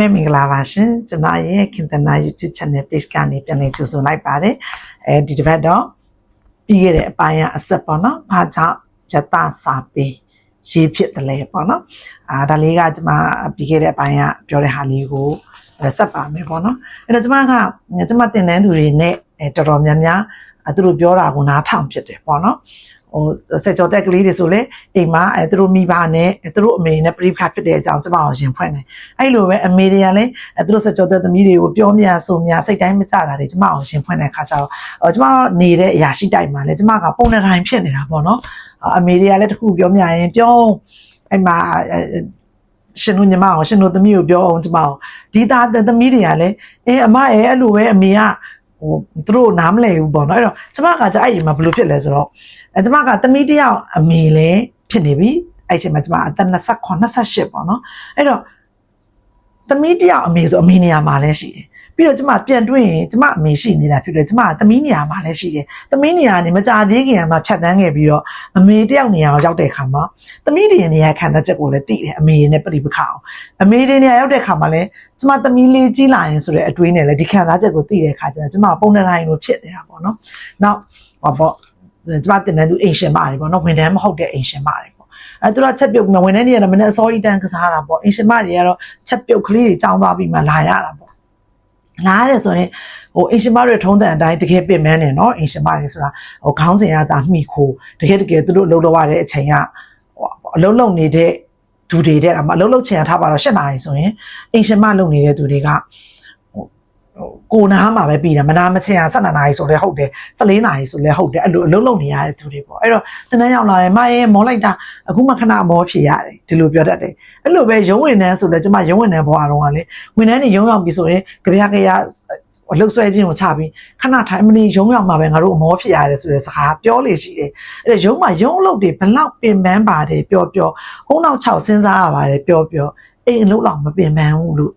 မဲမင်္ဂလာပါရှင်ကျမရဲ့ခင်သနာ YouTube channel page ကနေပြန်လည်ကြိုဆိုလိုက်ပါတယ်ဒီတစ်ပတ်တော့ပြီးခဲ့တဲ့အပိုင်းအဆက်ပေါ့နော်ဘာကြောင့်ယတစာပေရေးဖြစ်တယ်လဲပေါ့နော်ဒါလေးကကျမပြီးခဲ့တဲ့အပိုင်းကပြောတဲ့ဟာလေးကိုဆက်ပါမယ်ပေါ့နော်အဲ့တော့ကျမတင်တဲ့သူတွေနဲ့တော်တော်များများသူတို့ပြောတာကိုနားထောင်ဖြစ်တယ်ပေါ့နော်ဆက်ကြောတက်ကလေးတွေဆိုလေအိမ်မှာသူတို့မိဘနဲ့သူတို့အမေနဲ့ပြိပခဖြစ်တဲ့အကြောင်းကျမအောင်ရှင်ဖွင့်တယ်အဲ့လိုပဲအမေတွေကလည်းသူတို့ဆက်ကြောတက်သမီးတွေကိုပြောမြဆိုမြစိတ်တိုင်းမကြတာတွေကျမအောင်ရှင်ဖွင့်တဲ့ခါကျတော့ကျမနေတဲ့အရာရှိတိုင်မှာလေကျမကပုံနဲ့တိုင်းဖြစ်နေတာပေါ့နော်အမေတွေကလည်းတခုပြောမြရင်ပြောအဲ့မှာရှင်တို့ညီမအောင်ရှင်တို့သမီးကိုပြောအောင်ကျမအောင်ဒီသားသမီးတွေကလည်းအမရဲ့အဲ့လိုပဲအမေကသူတို့နားမလဲဘူးပေါ့နော်အဲ့တော့ကျမကအဲ့ဒီမှာဘယ်လိုဖြစ်လဲဆိုတော့ကျမကသမီးတယောက်အမေလည်းဖြစ်နေပြီအဲ့ချိန်မှာကျမအသက်29 28ပေါ့နော်အဲ့တော့သမီးတယောက်အမေဆိုအမေနေရာမှာလည်းရှိတယ်ပြီးတော့ကျမပြန်တွေ့ရင်ကျမအမေရှိနေတာဖြစ်တယ်ကျမသမီးနေရာမှာလည်းရှိတယ်သမီးနေရာနေမကြသေးခင်မှာဖြတ်တန်းခဲ့ပြီးတော့အမေတယောက်နေရာကိုရောက်တဲ့အခါမှာသမီးတွေနေရာခံတဲ့ချက်ကိုလည်းသိတယ်အမေနဲ့ပြိပခအောင်အမေတွေနေရာရောက်တဲ့အခါမှာလည်းကျမသမီးလေးကြီးလာရင်ဆိုတဲ့အတွေးနဲ့လည်းဒီခံစားချက်ကိုသိတဲ့အခါကျတော့ကျမပုံနဲ့တိုင်းလိုဖြစ်နေတာပေါ့နော်နောက်ပေါ့ကျမတင်တဲ့သူအိမ်ရှင်မတွေပေါ့နော်ဝန်ထမ်းမဟုတ်တဲ့အိမ်ရှင်မတွေပေါ့သူကချက်ပြုတ်ဝန်ထမ်းတွေကတော့မနေ့အစောကြီးတန်းကစားတာပေါ့အိမ်ရှင်မတွေကတော့ချက်ပြုတ်ကလေးတွေကြောင်းသွားပြီးမှလာရတာပေါ့လာရတယ်ဆိုရင်အိမ်ရှင်မတွေထုံးတဲ့အတိုင်းတကယ်ပြင်မန်းနေเนาะအိမ်ရှင်မတွေဆိုတာခေါင်းစဉ်ရတာမိခိုးတကယ်သူတို့လှုပ်တော့ရတဲ့အချိန်ကအလုံးလုံးနေတဲ့သူတွေတဲ့အမအလုံးလုံးချင်ထားပါတော့၈နာရီဆိုရင်အိမ်ရှင်မလုပ်နေတဲ့သူတွေကကိုနားမှာပဲပြီးတယ်မနာမချင်12နာရီဆိုလဲဟုတ်တယ်14နာရီဆိုလဲဟုတ်တယ်အဲ့လိုအလုံးလုံးနေရတဲ့သူတွေပေါ့အဲ့တော့တန်းရောက်လာတယ်မရဲ့မောလိုက်တာအခုမှခဏမောဖြေရတယ်ဒီလိုပြောတတ်တယ်အဲ့လိုပဲရုံးဝင်နှန်းဆိုလဲကျမရုံးဝင်နှန်းဘွားတော့ကလေဝင်နှန်းနေရုံးရောက်ပြီဆိုရင်ကြပြကြရအလုတ်ဆွဲခြင်းကိုချပြီးခဏထိုင်မလီရုံးရောက်မှာပဲငါတို့အမောဖြစ်ရတယ်ဆိုတဲ့စကားပြောလေရှိတယ်အဲ့ဒါရုံးမှာရုံးအလုပ်တွေဘလောက်ပင်ပန်းပါတယ်ပြောဟုံးနောက်6စဉ်းစားရပါတယ်ပြောအိမ်အလုပ်လောက်မပင်ပန်းဘူးလို့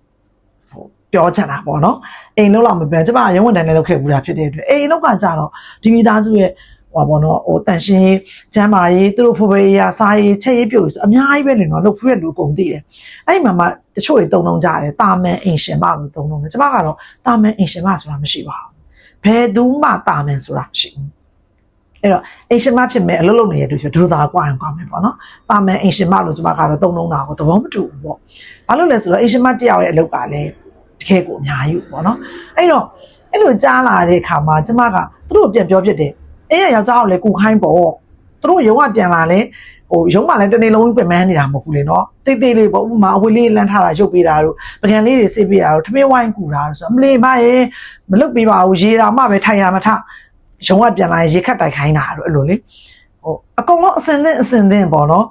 ပြောချင်တာပေါ့နော်အိမ်လုံးလောက်မပန်းကျမရုံးဝန်တန်းလည်းလုပ်ခဲ့ဘူးတာဖြစ်တဲ့အတွက်အိမ်လောက်ကကြတော့ဒီမိသားစုရဲ့ဟောပေါ့နော်တန်ရှင်းရေးကျမ်းမာရေးသူတို့ဖိုးဖေးရစားရေးချက်ရေးပြုတ်အများကြီးပဲလေနော်လုပ်ဖူးတဲ့လူကုန်သိတယ်အဲ့ဒီမှာတချို့တွေတုံလုံးကြတယ်တာမန်အိမ်ရှင်မလို့တုံလုံးတယ်ကျမကတော့တာမန်အိမ်ရှင်မဆိုတာမရှိပါဘူးဘယ်သူမှတာမန်ဆိုတာမရှိဘူးအဲ့တော့အိမ်ရှင်မဖြစ်မဲ့အလုပ်လုပ်နေတဲ့သူဖြစ်ဒုသားကွာရင်ကွာမယ်ပေါ့နော်တာမန်အိမ်ရှင်မလို့ကျမကတော့တုံလုံးတာကိုသဘောမတူဘူးပေါ့ဘာလို့လဲဆိုတော့အိမ်ရှင်မတယောက်ရဲ့အလုပ်ကလည်းတကယ်ကိုအများကြီးပေါ့နော်အဲ့တော့အဲ့လိုကြားလာတဲ့အခါမှာကျမကသူတို့ပြန်ပြောဖြစ်တယ်အဲ့ရယောက်ျားကိုလည်းကူခိုင်းပေါ့သူတို့ရုံးကပြန်လာလဲရုံးမှလည်းတနေ့လုံးပြင်မန်းနေတာမဟုတ်ဘူးလေနော်တိတ်တိတ်လေးပေါ့ဥပမာအဝေးလေးလမ်းထားတာရုပ်ပေးတာတို့ပကံလေးတွေဆေးပေးတာတို့ထမင်းဝိုင်းကူတာတို့ဆိုအမလေးမရေမလုပ်ပေးပါဘူးရေတာမှပဲထိုင်ရမထရုံးကပြန်လာရင်ရေခတ်တိုက်ခိုင်းတာတို့အဲ့လိုလေအကုန်လုံးအစင်သင့်ပေါ့နော်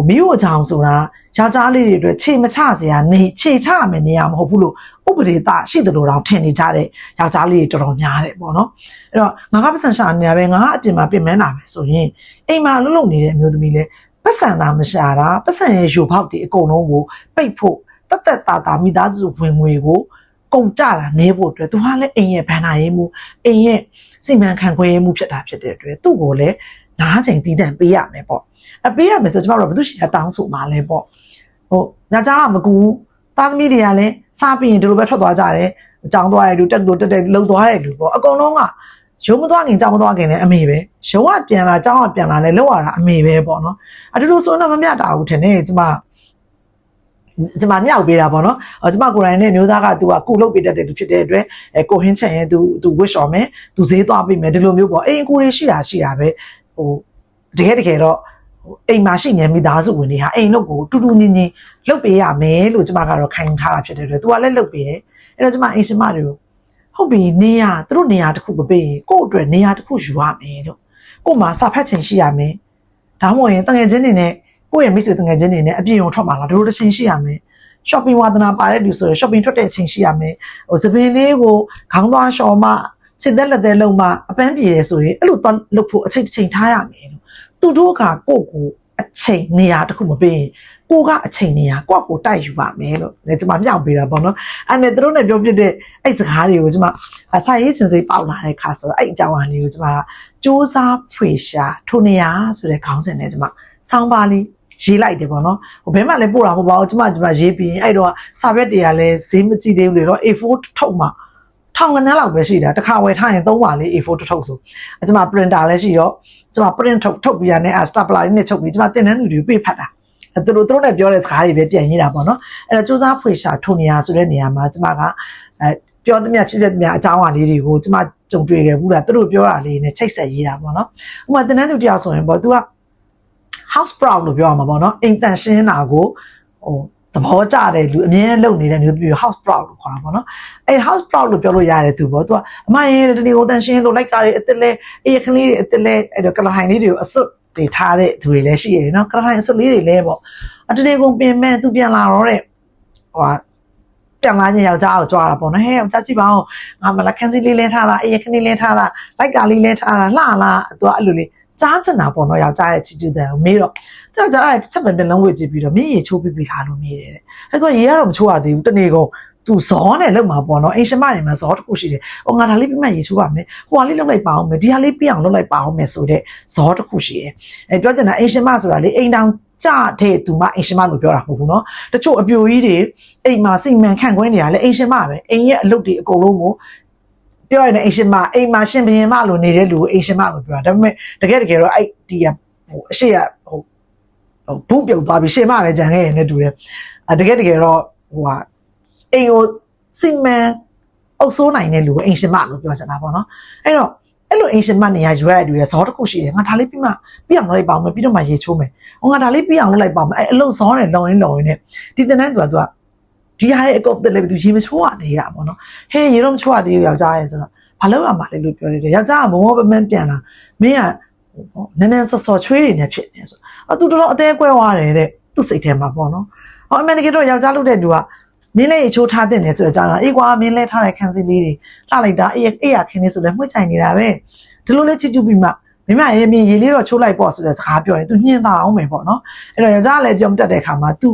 မိဖို့ချောင်ဆိုတာယောက်ျားလေးတွေအတွက်ခြေမချစရာနေခြေချရမယ်နေရာမဟုတ်ဘူးလို့ဥပဒေသားရှိတယ်လို့တောင်ထင်နေကြတဲ့ယောက်ျားလေးတွေတော်တော်များတယ်ပေါ့နော်အဲ့တော့ငါကပတ်စံရှာနေရပဲငါကအပြင်မှာပြင်မန်းတာပဲဆိုရင်အိမ်မှာလှုပ်နေတဲ့အမျိုးသမီးလေးပတ်စံသာမရှာတာပတ်စံရဲ့ယူပေါက်တွေအကုန်လုံးကိုပိတ်ဖို့တက်တာမိသားစုဝင်ငွေကိုကုန်ကြတာနေဖို့အတွက်သူကလည်းအိမ်ရဲ့ဘဏ္ဍာရေးမှုအိမ်ရဲ့စီမံခန့်ခွဲရေးမှုဖြစ်တဲ့အတွက်သူ့ကိုလည်းနားချိန်တည်တံ့ပေးရမယ်ပေါ့ပေးရမယ်ဆိုကျမတို့ဘယ်သူရှိရတောင်းဆိုမှာလဲပေါ့ညချားကမကူသားသမီးတွေကလည်းစားပြီးရင်ဒီလိုပဲထွက်သွားကြတယ်အကြောင်းသွားရလူတက်လှုပ်သွားတဲ့လူပေါ့အကုန်လုံးကရုံးမသွားခင်ကြောင်းမသွားခင်လည်းအမေပဲရုံးကပြန်လာကြောင်းကပြန်လာလဲလောက်ရတာအမေပဲပေါ့နော်အတူတူဆိုတော့မမျှတာဘူးထင်တယ်ကျမမြောက်ပေးတာပေါ့နော်ကျမကိုယ်တိုင်နဲ့မျိုးသားကသူကကုလုပ်ပေးတတ်တဲ့လူဖြစ်တဲ့အတွက်ကိုဟင်းချန်ရဲ့သူဝစ်လျှော်မယ်သူဈေးသွားပေးမယ်ဒီလိုမျိုးပေါ့အိမ်ကိုတွေရှိတာပဲတကယ်တော့အိမ်မှာရှိနေမိသားစုဝင်တွေဟာအိမ်လုပ်ကိုတူတူညီညီလုပ်ပေးရမယ်လို့ကျမကတော့ခိုင်းထားတာဖြစ်တဲ့အတွက်သူကလည်းလုပ်ပေးတယ်အဲ့တော့ကျမအိမ်ရှင်မတွေကိုဟုတ်ပြီနေရသူတို့နေရာတစ်ခုမပေးရင်ကို့အတွက်နေရာတစ်ခုယူရမယ်လို့ကို့မှာစာဖတ်ချိန်ရှိရမယ်ဒါမှမဟုတ်ရင်တငယ်ချင်းတွေနဲ့ကိုယ့်ရဲ့မိတ်ဆွေတငယ်ချင်းတွေနဲ့အပြည့်အဝထွက်မှာလားတို့တစ်ချိန်ရှိရမယ် shopping ဝါသနာပါတဲ့လူဆိုရင် shopping ထွက်တဲ့အချိန်ရှိရမယ်သပင်လေးကိုခေါင်းသွားလျှော်မှခြေသက်လက်သက်လုံးမှအပန်းပြေတယ်ဆိုရင်အဲ့လိုသွားလုပ်ဖို့အချိန်ထားရမယ်လို့သူတို့ကကိုယ့်ကိုအချိန်နေရာတစ်ခုမပေးရင်ကိုကအချိန်နေရာကိုတိုက်ယူပါမယ်လို့ကျမမြောက်ပေးတာပေါ့နော်အဲ့နဲ့သူတို့နဲ့ပြောပြတဲ့အဲ့စကားတွေကိုကျမဆိုင်ရေးချင်စိတ်ပေါက်လာတဲ့ခါဆိုတော့အဲ့အကြောင်းအရာလေးကိုကျမစူးစမ်းဖွေရှာထိုနေရာဆိုတဲ့ခေါင်းစဉ်နဲ့ကျမဆောင်းပါးလေး ရေးလိုက်တယ်ပေါ့နော်ဟိုဘဲမှလည်းပို့တာဟိုပါကျမရေးပြီးအဲ့တော့စာဘက်တွေကလည်းဈေးမကြည့်သေးဘူးလေတော့ A4 ထုတ်မှာထောင်ကနန်းလောက်ပဲရှိတာတစ်ခါဝယ်ထားရင်3ပါလေး A4 ထုတ်ဆိုကျမ printer လည်းရှိရောကျမ print ထုတ်ပြီးရတဲ့ stapler လေးနဲ့ချုပ်ပြီးကျမတင်တန်းသူတွေကိုပေးဖတ်တာသူတို့နဲ့ပြောတဲ့စကားတွေပဲပြန်ရေးတာပေါ့နော်အဲ့တော့စူးစမ်းဖွေရှာထိုနေရာဆိုတဲ့နေရာမှာကျမကပြောသမျှဖြစ်အကြောင်းအရာလေးတွေကိုကျမကြုံတွေ့ခဲ့ဘူးလားသူတို့ပြောတာလေးနဲ့ချိတ်ဆက်ရေးတာပေါ့နော်ဥပမာတင်တန်းသူတယောက်ဆိုရင်ပေါ့ तू က house proud လို့ပြောရမှာပေါ့နော်အိမ်တန်ရှင်းတာကိုဟိုသဘောကျတဲ့လူအမြဲလုပ်နေတဲ့မျိုးပြီး house proud လို့ခေါ်တာပေါ့နော်အဲ့ house proud လို့ပြောလို့ရတယ်သူပေါ့သူကအမရဲ့ဒီကိုတန်ရှင်းလို့လိုက်ကားတွေအစ်စ်လဲအေးခလေးတွေအစ်စ်လဲအဲ့တော့ကလဟိုင်လေးတွေကိုအစွတ်တွေထားတဲ့သူတွေလည်းရှိရတယ်နော်ကလဟိုင်အစွတ်လေးတွေလည်းပေါ့အတနေ့ကုန်ပြင်မဲ့သူပြန်လာတော့တဲ့ဟိုပြန်လာရင်ယောက်ျားကိုကြွားတာပေါ့နော်ဟဲ့ယောက်ျားကြည့်ပါဦးငါမလားခန်းစီလေးလဲထားတာအေးခလေးလဲထားတာလိုက်ကားလေးလဲထားတာလှလားသူကအဲ့လိုလေးကြားချင်တာပေါ့နော်ယောက်ျားရဲ့ချီကျူးတယ်မေးတော့သူကကြားတစ်ချက်ပဲလုံးဝကြည့်ပြီးတော့မင်းရေချိုးပြီးထားလို့မေးတယ်တဲ့အဲ့တော့ရေကတော့မချိုးရသေးဘူးတနေ့ကုန်သူဇောနဲ့လောက်မှာပေါ့နော်အိမ်ရှင်မတွေမှာဇောတစ်ခုရှိတယ်ဟိုငါဒါလေးပြီးမှရေချိုးပါမယ်ဟိုဟာလေးလုပ်လိုက်ပါအောင်မယ်ဒီဟာလေးပြအောင်လုပ်လိုက်ပါအောင်မယ်ဆိုတဲ့ဇောတစ်ခုရှိတယ်အဲ့ပြောချင်တာအိမ်ရှင်မဆိုတာလေအိမ်တောင်ကြတဲ့သူမအိမ်ရှင်မလို့ပြောတာမဟုတ်ဘူးနော်တချို့အပြိုကြီးတွေအိမ်မှာစိတ်မှန်ခန့်ခွင်းနေတာလေအိမ်ရှင်မပဲအိမ်ရဲ့အလုပ်တွေအကုန်လုံးကိုပြောရရင်အိမ်ရှင်မအိမ်မှာရှင်ဘရင်မလို့နေတဲ့လူကိုအိမ်ရှင်မလို့ပြောတာဒါပေမဲ့တကယ်တော့အဲ့ဒီဟိုအရှိရဟိုဘူးပြုတ်သွားပြီးရှင်မပဲကြံခဲ့ရင်လည်းတူတယ်တကယ်တော့ဟိုဟာအိမ်ကိုစိတ်မှန်အုပ်စိုးနိုင်တဲ့လူကိုအိမ်ရှင်မလို့ပြောချင်တာပေါ့နော်အဲ့တော့အဲ့လိုအိမ်ရှင်မနေရာရွေးရတူရဲ့ဇောတစ်ခုရှိတယ်ငါဒါလေးပြီးမှပြီးအောင်လုပ်လိုက်ပါအောင်ပြီးတော့မှရေချိုးမယ်ဟိုငါဒါလေးပြီးအောင်လုပ်လိုက်ပါမယ်အဲ့အလုပ်ဇောနဲ့လုံရင်းနဲ့ဒီတန်းသူကဒီဟာရဲ့အကုတ်တက်လည်းသူရေမချိုးရသေးတာပေါ့နော်ဟဲ့ရေတော့မချိုးရသေးဘူးယောက်ျားရဲ့ဆိုတော့ဘာလို့ရမှာလဲလို့ပြောတယ်ယောက်ျားကမောပမန်းပြန်လာမင်းကနန်းနန်းစောချွေးတွေနဲ့ဖြစ်နေဆိုသူတော်အသေးကွဲသွားတယ်တဲ့သူ့စိတ်ထဲမှာပေါ့နော်ဟောအမေတကယ်တော့ယောက်ျားလုပ်တဲ့လူကမင်းလည်းအချိုးထားတဲ့နေဆိုတော့ကြာတော့အေးကွာမင်းလည်းထားတဲ့ခန်းစီလေးတွေလှလိုက်တာအေးရခင်းနေဆိုလည်းမှွှချိုင်နေတာပဲဒီလိုလေးချစ်ကျူပြီးမှမိမရေမြင်ရေလေးတော့ချိုးလိုက်ပေါ့ဆိုတဲ့စကားပြောရင် तू ညှင်းသားအောင်မယ်ပေါ့နော်အဲ့တော့ယောက်ျားလည်းပြောမတတ်တဲ့အခါမှာ तू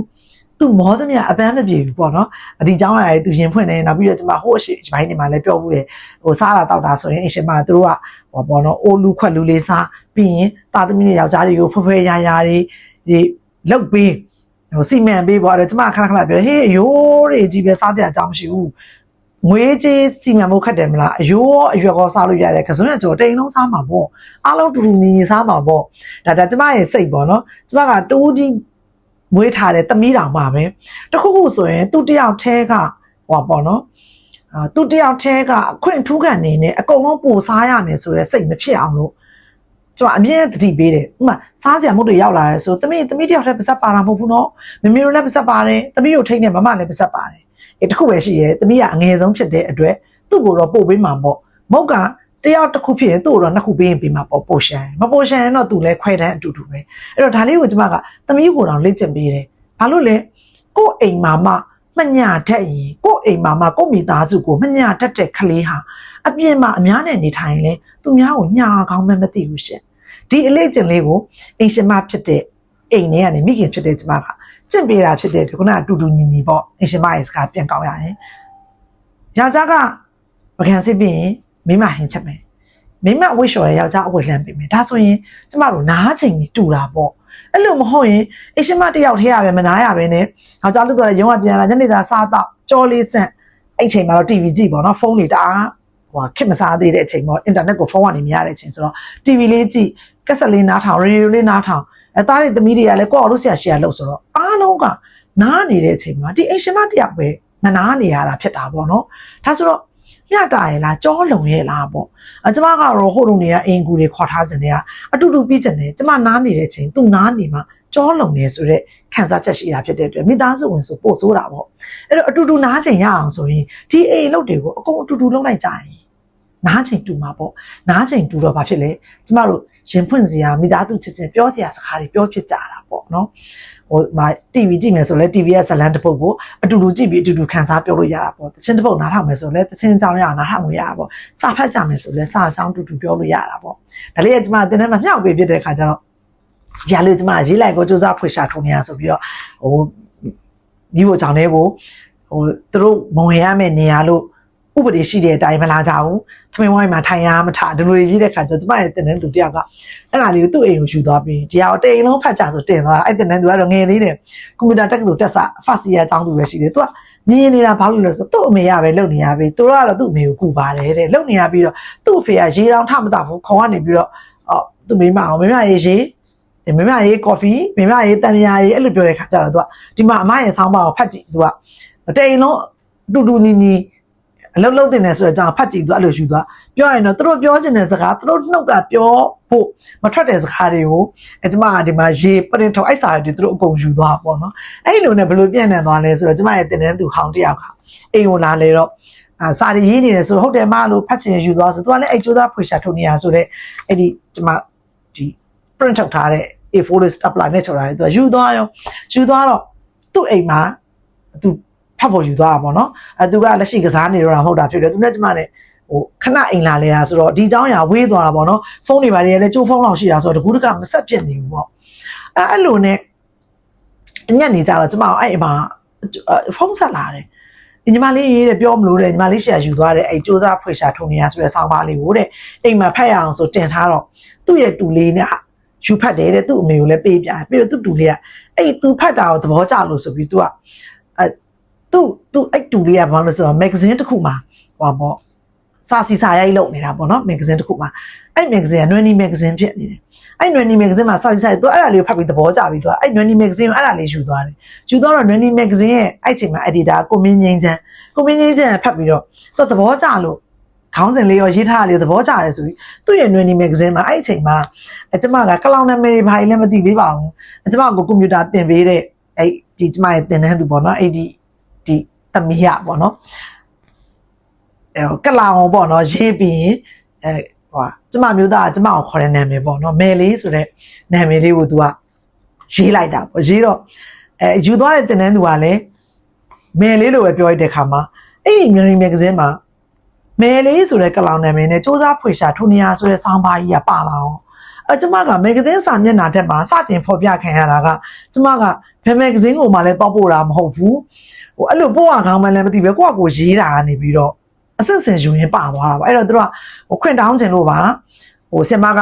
မောသမျှအပန်းမပြေဘူးပေါ့နော်ဒီเจ้าရယ် तू ရင်ဖွင့်နေနောက်ပြီးတော့ကျမဟိုအရှိဘိုင်းနေမှာလည်းပြောဘူးလေဟိုစားတာတောက်တာဆိုရင်အရှင်မတို့ကဟောပေါ့နော်အိုးလူခွက်လူလေးစားပြီးရင်တာသမီးနဲ့ယောက်ျားတွေကိုဖွယ်ရာတွေလောက်ပြီးဟိုစီမံပေးပေါ့အဲ့တော့ကျမခဏပြောဟေးရိုးတွေကြီးပဲစားတဲ့အကြောင်းမရှိဘူးငွေကြေးစီမံဖို့ခက်တယ်မလားအရိုးအရွက်ကောစားလို့ရတယ်ကစွန်းရကျော်တိန်လုံးစားမှာပေါ့အားလုံးတူညီစားမှာပေါ့ဒါကျမရဲ့စိတ်ပေါ့နော်ကျမကတူးဒီမွေးထားတဲ့သမီးတော်မှာပဲတခုခုဆိုရင်သူတယောက်တည်းကဟောပေါ့နော်သူတယောက်တည်းကအခွင့်ထူးခံနေနဲ့အကုန်လုံးပူစားရမယ်ဆိုတဲ့စိတ်မဖြစ်အောင်လို့ကျမအမြဲတတိပေးတယ်ဥမာစားစရာမဟုတ်တွေရောက်လာရဲဆိုသမီးတယောက်တည်းပါစပ်ပါတာမဟုတ်ဘူးနော်မမေတို့လည်းပါစပ်ပါတယ်သမီးတို့ထိတ်နေမမလည်းပါစပ်ပါတယ်တခုပဲရှိရဲသမီးကအငယ်ဆုံးဖြစ်တဲ့အတွက်သူ့ကိုတော့ပို့ပေးမှာပေါ့မဟုတ်ကတယောက်တစ်ခုဖြစ်ရင်သူ့ကိုတော့နှစ်ခုပေးရင်ပေးမှာပေါ့ပို့ရှန်မပို့ရှန်ရင်တော့သူလည်းခွဲတန်းအတူတူပဲအဲ့တော့ဒါလေးကိုကျမကသမီးကိုတော့လေ့ကျင့်ပေးတယ်ဘာလို့လဲကို့အိမ်မှာမှညတတ်ရင်ကို့အိမ်မှာကို့မိသားစုကိုမှညတတ်တဲ့ကလေးဟာအပြင်မှာအများနဲ့နေထိုင်ရင်လေသူများကိုညာကောင်းမှမသိဘူးရှင်ဒီအလေ့ကျင့်လေးကိုအိမ်ရှင်မဖြစ်တဲ့အိမ်ထဲကနေမိခင်ဖြစ်တဲ့ကျမကကျင့်ပေးတာဖြစ်တဲ့ခုနအတူတူညီညီပေါ့အရှင်မရဲ့စကားပြန်ကောင်းရတယ်။ယောက်ျားကပကံစစ်ပြီးရင်မိမဟင်ချက်မယ်။မိမအဝိရှော်ရဲ့ယောက်ျားအဝိလှမ်းပေးမယ်။ဒါဆိုရင်ကျမတို့နားချိန်ကြီးတူတာပေါ့။အဲ့လိုမဟုတ်ရင်အရှင်မတယောက်ထဲရပဲမနာရပဲနဲ့ယောက်ျားလူတော့ရုံးကပြန်လာညနေသားစားတော့ကြောလေးဆန့်အဲ့ချိန်မှာတော့ TV ကြည့်ပေါ့နော်ဖုန်းတွေတအားဟိုခက်မစားသေးတဲ့အချိန်ပေါ့အင်တာနက်ကိုဖုန်းကနေမရတဲ့အချိန်ဆိုတော့ TV လေးကြည့်ကက်ဆက်လေးနားထောင်ရေဒီယိုလေးနားထောင်သားတွေသမီးတွေကလည်းကိုယ့်အလုပ်ဆရာရှေ့လို့ဆိုတော့အားလုံးကနားနေတဲ့အချိန်မှာဒီအိမ်ရှင်မတယောက်ပဲမနာနေရတာဖြစ်တာပေါ့နော်ဒါဆိုတော့မျှတာရဲ့လားကြောလုံရဲ့လားပေါ့ကျမကတော့ဟိုတုန်းကအင်ကူတွေခေါ်ထားခြင်းတွေကအတူတူပြီးခြင်းတယ်ကျမနားနေတဲ့အချိန်သူနားနေမှကြောလုံနေဆိုတဲ့ခံစားချက်ရှိတာဖြစ်တဲ့အတွက်မိသားစုဝင်ဆိုပို့ဆိုးတာပေါ့အဲ့တော့အတူတူနားချိန်ရအောင်ဆိုရင်ဒီအိမ်အလုပ်တွေကိုအကုန်အတူတူလုပ်လိုက်ကြရင်နားချိန်တူမှာပေါ့နားချိန်တူတော့ဘာဖြစ်လဲကျမတို့ရင်ဖွင့်စရာမိသားစုချစ်ချင်းပြောစရာစကားတွေပြောဖြစ်ကြတာပေါ့နော်ဟိုမှာ TV ကြည့်မယ်ဆိုလဲ TV ရဲ့ဇလန်တစ်ပုဒ်ကိုအတူတူကြည့်ပြီးအတူတူခန်းစားပြောလို့ရတာပေါ့တချင်းတစ်ပုဒ်နားထောင်မယ်ဆိုလဲတချင်းအကြောင်းရအောင်နားထောင်လို့ရတာပေါ့စာဖတ်ကြမယ်ဆိုလဲစာအကြောင်းတူတူပြောလို့ရတာပေါ့ဒါလေးကကျမတင်ထဲမှာမျှောက်ပေးဖြစ်တဲ့အခါကျတော့ရလို့ကျမရေးလိုက်ကိုစူးစမ်းဖွေရှာထုံနေရဆိုပြီးတော့ဟိုမိဖို့ကြောင့်လေးကိုဟိုသူတို့မဝင်ရမယ့်နေရာလို့ ဥပဒေရှိတဲ့အတိုင်းမလာကြဘူးထမင်းဝိုင်းမှာထိုင်ရမထဒီလိုရေးတဲ့ခါကျကျမရဲ့တင်တဲ့သူတယောက်ကအဲ့ဒါလေးကိုသူ့အိမ်ကိုယူသွားပြီးဒီဟာကိုတိမ်လုံးဖတ်ကြဆိုတင်သွားတာအဲ့တင်တဲ့သူကတော့ငယ်လေးတဲ့ကွန်ပျူတာတက္ကသိုလ်တက်စာဖတ်စီယာအကြောင်းသူပဲရှိတယ်သူကမြင်နေတာဘာလို့လဲဆိုတော့သူ့အမေရပဲလုပ်နေရပြီသူတို့ကတော့သူ့အမေကိုကူပါတယ်တဲ့လုပ်နေရပြီးတော့သူ့အဖေကရေတောင်ထမတော့ဘူးခေါင်းကနေပြီးတော့သူ့မိမအောင်မိမရေးရေးမိမရေးကော်ဖီမိမရေးတန်မြာရေးအဲ့လိုပြောတဲ့ခါကျတော့သူကဒီမှာအမရဲ့ဆောင်းပါကိုဖတ်ကြည့်သူကတိမ်လုံးတူတူနီနီအလုံးလုံးတင်နေဆိုတော့ကြောင့်ဖတ်ကြည့်သူအဲ့လိုယူသွားပြောရင်တော့သူတို့ပြောချင်တဲ့စကားသူတို့နှုတ်ကပြောဖို့မထွက်တဲ့စကားတွေကိုကျမကဒီမှာရေပရင်ထောက်အိုက်စာတွေသူတို့အကုန်ယူသွားပေါ့နော်အဲ့လိုနဲ့ဘယ်လိုပြန်နေသွားလဲဆိုတော့ကျမရဲ့တင်တဲ့သူဟောင်းတယောက်ကအိမ်ကိုလာလေတော့စာရီရေးနေတယ်ဆိုဟုတ်တယ်မလို့ဖတ်ချင်ယူသွားဆိုသူကလည်းအဲ့ကျိုးသားဖွေရှာထုတ်နေရဆိုတော့အဲ့ဒီကျမဒီ print ထုတ်ထားတဲ့ A4 list apply နဲ့ချော်တာလေသူကယူသွားတော့သူ့အိမ်မှာသူဖတ်ဖို့ယူသွားတာပေါ့နော်သူကလက်ရှိကစားနေတော့တာမဟုတ်တာဖြစ်တယ်သူနဲ့ကျမနဲ့ဟိုခဏအိမ်လာလဲတာဆိုတော့ဒီเจ้าညာဝေးသွားတာပေါ့နော်ဖုန်းတွေပါတွေလည်းကျိုးဖုန်းလောက်ရှိတာဆိုတော့တကူးတကမဆက်ပြစ်နေဘူးပေါ့အဲ့လိုနဲ့ညက်နေကြတော့ကျမအဲ့အမဖုန်းဆက်လာတယ်ညီမလေးရေးတယ်ပြောမလို့တဲ့ညီမလေးရှာယူသွားတယ်အဲ့စူးစမ်းဖွေရှာထုံနေရဆိုတဲ့ဆောင်းပါးလေးကိုတဲ့အိမ်မှာဖတ်ရအောင်ဆိုတင်ထားတော့သူ့ရဲ့တူလေးနဲ့ယူဖတ်တယ်တဲ့သူ့အမေကိုလည်းပေးပြပြီးတော့သူ့တူလေးကအဲ့သူဖတ်တာကိုသဘောကျလို့ဆိုပြီးသူကသူအဲ့တူလေးကဘာလို့လဲဆိုတော့ magazine တစ်ခုမှာဟောပေါ့စာစီစာရိုက်လုပ်နေတာပေါ့နော် magazine တစ်ခုမှာအဲ့ magazine က Nwenny magazine ဖြစ်နေတယ်အဲ့ Nwenny magazine မှာစာစီစာသူအဲ့ဒါလေးကိုဖတ်ပြီးသဘောကျပြီးသူကအဲ့ Nwenny magazine ကိုအဲ့ဒါလေးယူသွားတယ်ယူသွားတော့ Nwenny magazine ရဲ့အဲ့ချိန်မှာ editor ကိုမင်းငိမ့်ချမ်းဖတ်ပြီးတော့သူသဘောကျလို့ခေါင်းစဉ်လေးရောရေးထားလေးသဘောကျတယ်ဆိုပြီးသူ့ရဲ့ Nwenny magazine မှာအဲ့အချိန်မှာကျမကကလောင်နာမည်တွေဘာလည်းမသိသေးပါဘူးကျမကိုကွန်ပျူတာသင်ပေးတဲ့အဲ့ဒီကျမရဲ့သင်တန်းသူပေါ့နော်အဲ့ဒီသမီးရပေါ့နော်ကလောင်ပေါ့နော်ရေးပြီးဟိုကျမမျိုးသားကကျမကိုခေါ်တဲ့နာမည်ပေါ့နော်မယ်လေးဆိုတဲ့နာမည်လေးကို तू ကရေးလိုက်တာပေါ့ရေးတော့ယူသွားတဲ့တင်တန်းသူကလည်းမယ်လေးလိုပဲပြောလိုက်တဲ့ခါမှာအဲ့ဒီ Nwenny magazine မှာမယ်လေးဆိုတဲ့ကလောင်နာမည်နဲ့စူးစမ်းဖွေရှာထုံနေရဆိုတဲ့ဆောင်းပါးကြီးကပါလာအောင်ကျမက magazine စာမျက်နှာတက်မှာစတင်ဖော်ပြခံရတာကကျမကဘယ် magazine ကိုမှလည်းတောက်ပို့တာမဟုတ်ဘူးဟိုအဲ့လိုပို့ရကောင်းမှလည်းမသိပဲကိုယ့်အကိုရေးတာကနေပြီးတော့အစစ်စင်ယူရင်ပါသွားတာပါအဲ့တော့သူတို့ကဟိုခွင့်တောင်းချင်လို့ပါဟိုဆင်မက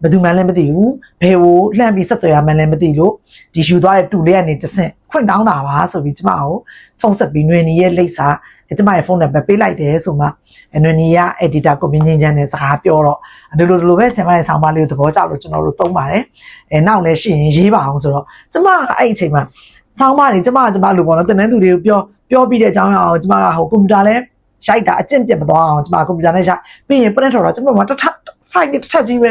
ဘယ်သူမှလည်းမသိဘူးဘယ်ကိုလှမ်းပြီးဆက်သွယ်ရမှလည်းမသိလို့ဒီယူသွားတဲ့တူလေးကနေတဆင့်ခွင့်တောင်းတာပါဆိုပြီးကျမကိုဖုန်းဆက်ပြီးNwennyရဲ့လိပ်စာကျမရဲ့ဖုန်းနံပါတ်ပေးလိုက်တယ်ဆိုမှNwennyက editor ကိုမြင်ချမ်းတဲ့စကားပြောတော့ဒီလိုပဲဆင်မရဲ့ဆောင်းပါးလေးကိုသဘောကျလို့ကျွန်တော်တို့သုံးပါတယ်နောက်လည်းရှိရင်ရေးပါအောင်ဆိုတော့ကျမကအဲ့အချိန်မှာဆောင်းပါးတွေကျမလို့ပေါ့နော်တင်တဲ့သူတွေကိုပြောပြီးတဲ့အကြောင်းအရာကိုကျမကဟိုကွန်ပျူတာလဲရိုက်တာအကျင့်ပြတ်မသွားအောင်ကျမကွန်ပျူတာနဲ့ရိုက်ပြီးရင် print ထော်တော့ကျမမှာဖိုင်တစ်ထက်ကြီးပဲ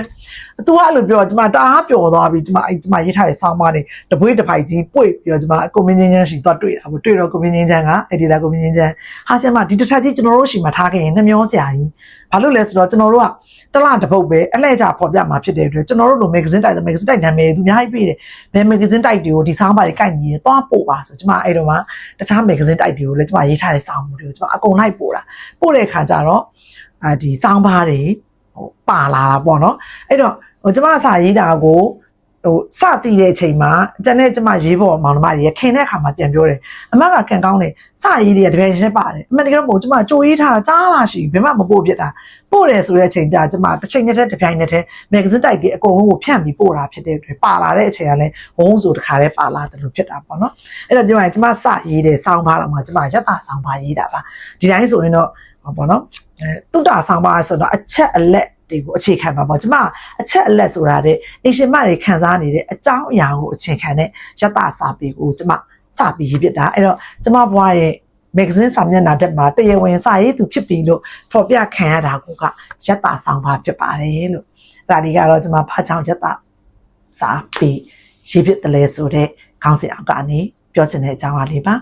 သူကအဲ့လိုပြောကျမတအားပျော်သွားပြီကျမရေးထားတဲ့ဆောင်းပါးတွေတပွေးတစ်ဖိုက်ကြီးပွေပြီးတော့ကျမကိုမင်းချင်းချမ်းရှိသွားတွေ့တာပေါ့တွေ့တော့ကိုမင်းချင်းချမ်းကအဲ့ဒီလာကိုမင်းချင်းချမ်းဟာဆင်မဒီတစ်ထက်ကြီးကျွန်တော်တို့ရှိမှထားခဲ့ရင်နှမျောစရာကြီးဘာလို့လဲဆိုတော့ကျွန်တော်တို့ကတလတစ်ပုတ်ပဲအလှည့်ကျဖော်ပြမှာဖြစ်တဲ့အတွက်ကျွန်တော်တို့လို magazine တိုက်နာမည်သူအများကြီးပေးတယ်ဘယ် magazine တိုက်တွေကိုဒီဆောင်းပါးတွေကိုက်ညီရင်သွားပို့ပါဆိုကျမအဲ့တော့မှတခြား magazine တိုက်တွေကိုလည်းကျမရေးထားတဲ့ဆောင်းမှုတွေကိုကျမအကုန်လိုက်ပို့တဲ့အခါကျတော့ဒီဆောင်းပါးတွေဟိုပါလာတာပေါ့နော်အဲ့တော့ဟိုကျမစာရေးတာကိုဟိုစတည်တဲ့အချိန်မှာကျန်တဲ့ကျမရေးဖို့မောင်နှမတွေခင်တဲ့အခါမှာပြန်ပြောတယ်အမကကန်ကောင်းတယ်စရေးတွေကတကယ်ရှင်းပါတယ်အမှန်တကယ်တော့ကျမကြိုရေးထားတာကြားလာရှိဘယ်မှမပို့ဖြစ်တာပို့တယ်ဆိုတဲ့အချိန်ကျကျမတစ်ချိန်နဲ့တစ်ပြိုင်နဲ့မဂ္ဂဇင်းတိုက်တွေအကုန်လုံးကိုဖြန့်ပြီးပို့တာဖြစ်တဲ့အတွက်ပါလာတဲ့အချိန်ကလည်းဝုန်းဆိုတခါတည်းပါလာတယ်လို့ဖြစ်တာပေါ့နော်အဲ့တော့ပြောရင်ကျမစရေးတယ်ဆောင်းပါတော့မှကျမရက်တာဆောင်းပါရေးတာပါဒီတိုင်းဆိုရင်တော့ပေါ့နော်တုတ္တဆောင်းပါဆိုတော့အချက်အလက်တွေကိုအခြေခံပါပေါ့ကျမအချက်အလက်ဆိုတာတဲ့အရှင်မတွေခန်းစားနေတဲ့အကြောင်းအရာကိုအခြေခံတဲ့ရက်တာစာပေကိုကျမစပြီးရေးပြတာအဲ့တော့ကျမဘွားရဲ့ magazine စာမျက်နှာတက်မှာတရားဝင်စာရေးသူဖြစ်ပြီလို့ဖော်ပြခံရတာကရက်တာဆောင်ပါဖြစ်ပါတယ်လို့ဒါဒီကတော့ကျမဖားချောင်းရက်တာစာပေရေးဖြစ်တယ်လဲဆိုတဲ့ခေါင်းစဉ်အောက်ကနေပြောချင်တဲ့အကြောင်းအရာလေးပါ